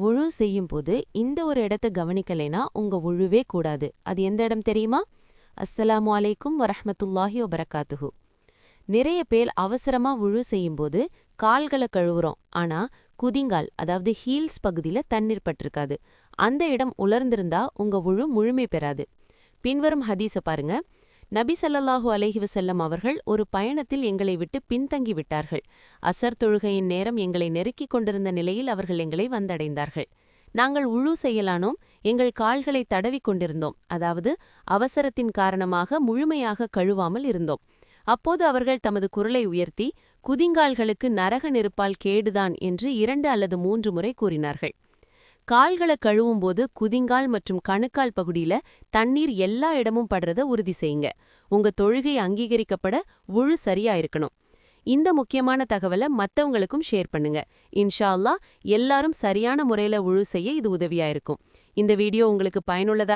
உழு செய்யும்போது இந்த ஒரு இடத்த கவனிக்கலைனா உங்க உழுவே கூடாது. அது எந்த இடம் தெரியுமா? அஸ்ஸலாமு அலைக்கும் வரஹ்மத்துல்லாஹி வபரகாத்துஹு. நிறைய பேர் அவசரமா உழு செய்யும்போது கால்களை கழுவுறோம், ஆனா குதிங்கால் அதாவது ஹீல்ஸ் பகுதியில தண்ணீர் பட்டிருக்காது. அந்த இடம் உலர்ந்திருந்தா உங்க உழு முழுமை பெறாது. பின்வரும் ஹதீஸ பாருங்க. நபி ஸல்லல்லாஹு அலைஹி வஸல்லம் அவர்கள் ஒரு பயணத்தில் எங்களை விட்டு பின்தங்கி விட்டார்கள். அசர் தொழுகையின் நேரம் எங்களை நெருக்கிக் கொண்டிருந்த நிலையில் அவர்கள் எங்களை வந்தடைந்தார்கள். நாங்கள் உழு செய்யலானோம், எங்கள் கால்களை தடவிக் கொண்டிருந்தோம், அதாவது அவசரத்தின் காரணமாக முழுமையாக கழுவாமல் இருந்தோம். அப்போது அவர்கள் தமது குரலை உயர்த்தி, குதிங்கால்களுக்கு நரக நெருப்பால் கேடுதான் என்று 2 அல்லது 3 முறை கூறினார்கள். கால்களை கழுவும்போது குதிங்கால் மற்றும் கணுக்கால் பகுதியில தண்ணீர் எல்லா இடமும் படுறத உறுதி செய்யுங்க. உங்க தொழுகை அங்கீகரிக்கப்பட உழு சரியா இருக்கணும். இந்த முக்கியமான தகவலை மத்தவங்களுக்கும் ஷேர் பண்ணுங்க. இன்ஷா அல்லாஹ் எல்லாரும் சரியான முறையில உழு செய்ய இது உதவியா இருக்கும். இந்த வீடியோ உங்களுக்கு பயனுள்ளதா